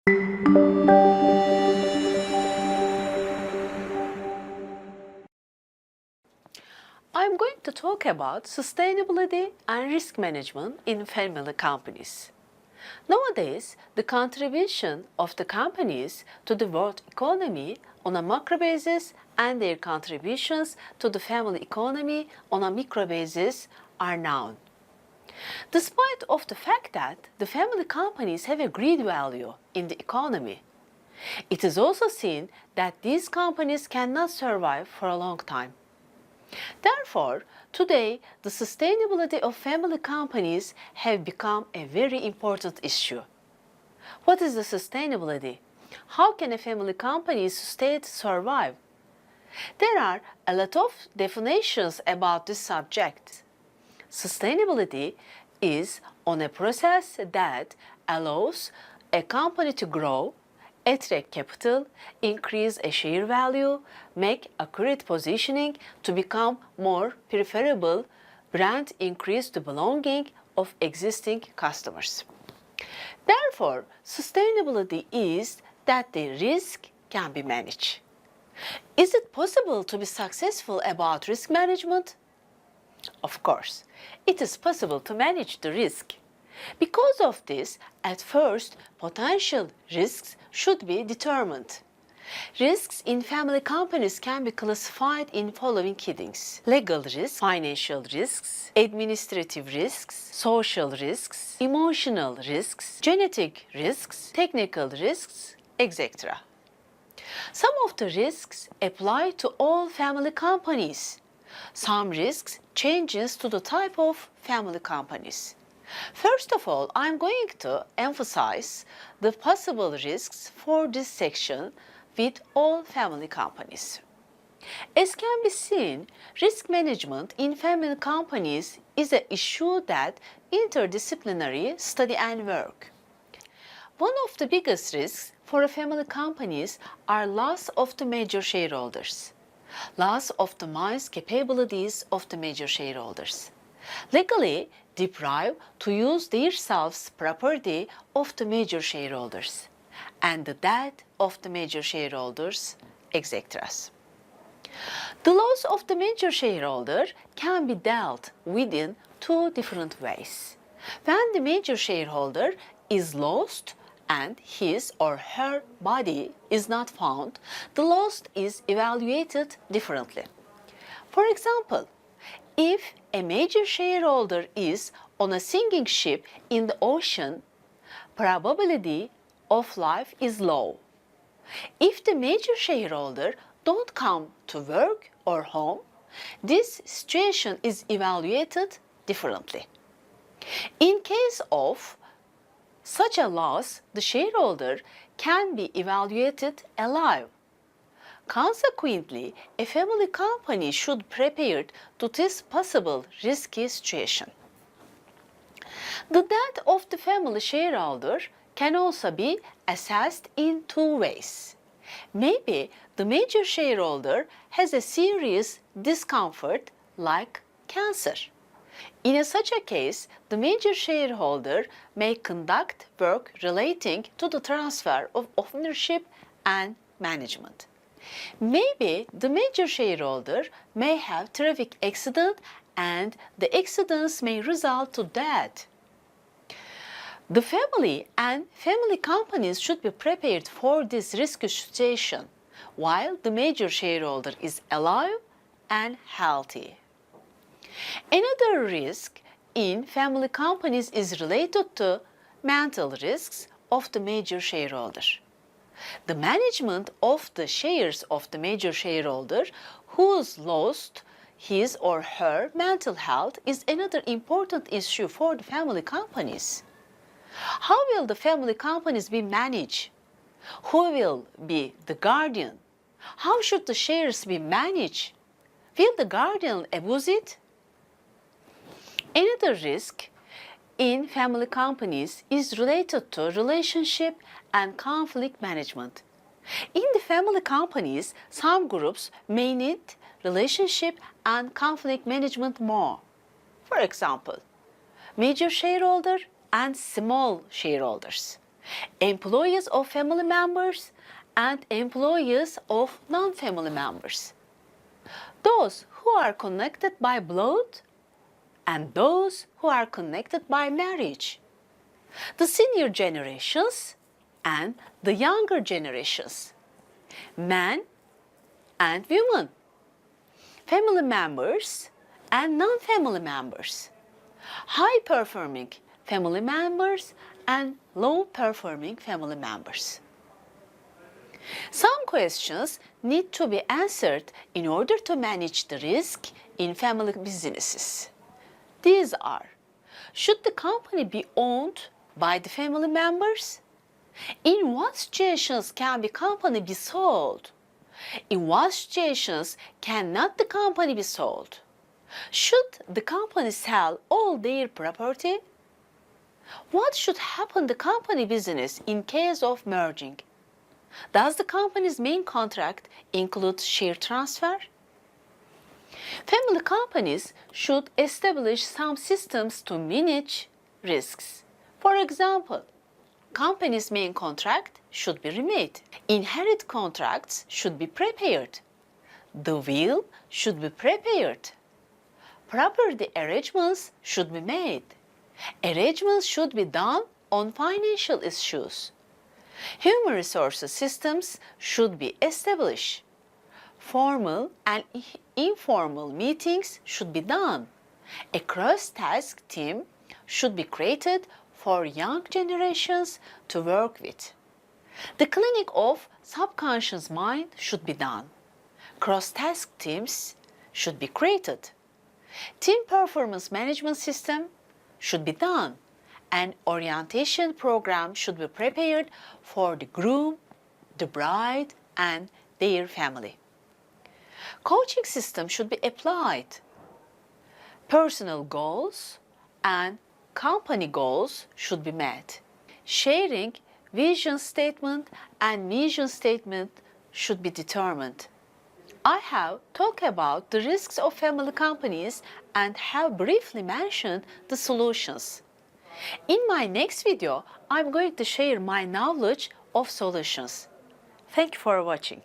I'm going to talk about sustainability and risk management in family companies. Nowadays, the contribution of the companies to the world economy on a macro basis and their contributions to the family economy on a micro basis are known. Despite of the fact that the family companies have a great value in the economy, it is also seen that these companies cannot survive for a long time. Therefore, today, the sustainability of family companies have become a very important issue. What is the sustainability? How can a family company survive? There are a lot of definitions about this subject. Sustainability is on a process that allows a company to grow, attract capital, increase a share value, make accurate positioning to become more preferable brand, increase the belonging of existing customers. Therefore, sustainability is that the risk can be managed. Is it possible to be successful about risk management? Of course, it is possible to manage the risk. Because of this, at first, potential risks should be determined. Risks in family companies can be classified in following headings: legal risks, financial risks, administrative risks, social risks, emotional risks, genetic risks, technical risks, etc. Some of the risks apply to all family companies. Some risks changes to the type of family companies. First of all, I'm going to emphasize the possible risks for this section with all family companies. As can be seen, risk management in family companies is an issue that interdisciplinary study and work. One of the biggest risks for family companies are loss of the major shareholders, loss of the minds capabilities of the major shareholders, legally deprived to use their selves property of the major shareholders, and the debt of the major shareholders, etc. The loss of the major shareholder can be dealt with in two different ways. When the major shareholder is lost and his or her body is not found, the loss is evaluated differently. For example, if a major shareholder is on a sinking ship in the ocean, probability of life is low. If the major shareholder don't come to work or home, this situation is evaluated differently. In case of such a loss, the shareholder can be evaluated alive. Consequently, a family company should prepare to this possible risky situation. The debt of the family shareholder can also be assessed in two ways. Maybe the major shareholder has a serious discomfort like cancer. In such a case, the major shareholder may conduct work relating to the transfer of ownership and management. Maybe the major shareholder may have traffic accident and the accidents may result to death. The family and family companies should be prepared for this risky situation while the major shareholder is alive and healthy. Another risk in family companies is related to mental risks of the major shareholder. The management of the shares of the major shareholder who's lost his or her mental health is another important issue for the family companies. How will the family companies be managed? Who will be the guardian? How should the shares be managed? Will the guardian abuse it? Another risk in family companies is related to relationship and conflict management. In the family companies, some groups may need relationship and conflict management more. For example, major shareholder and small shareholders, employees of family members, and employees of non-family members. Those who are connected by blood and those who are connected by marriage. The senior generations and the younger generations. Men and women. Family members and non-family members. High-performing family members and low-performing family members. Some questions need to be answered in order to manage the risk in family businesses. These are: should the company be owned by the family members? In what situations can the company be sold? In what situations cannot the company be sold? Should the company sell all their property? What should happen to the company business in case of merging? Does the company's main contract include share transfer? Family companies should establish some systems to manage risks. For example, company's main contract should be remade. Inherit contracts should be prepared. The will should be prepared. Property arrangements should be made. Arrangements should be done on financial issues. Human resources systems should be established. Formal and informal meetings should be done. A cross-task team should be created for young generations to work with. The clinic of subconscious mind should be done. Cross-task teams should be created. Team performance management system should be done. An orientation program should be prepared for the groom, the bride, and their family. Coaching system should be applied. Personal goals and company goals should be met. Sharing vision statement and mission statement should be determined. I have talked about the risks of family companies and have briefly mentioned the solutions. In my next video, I'm going to share my knowledge of solutions. Thank you for watching.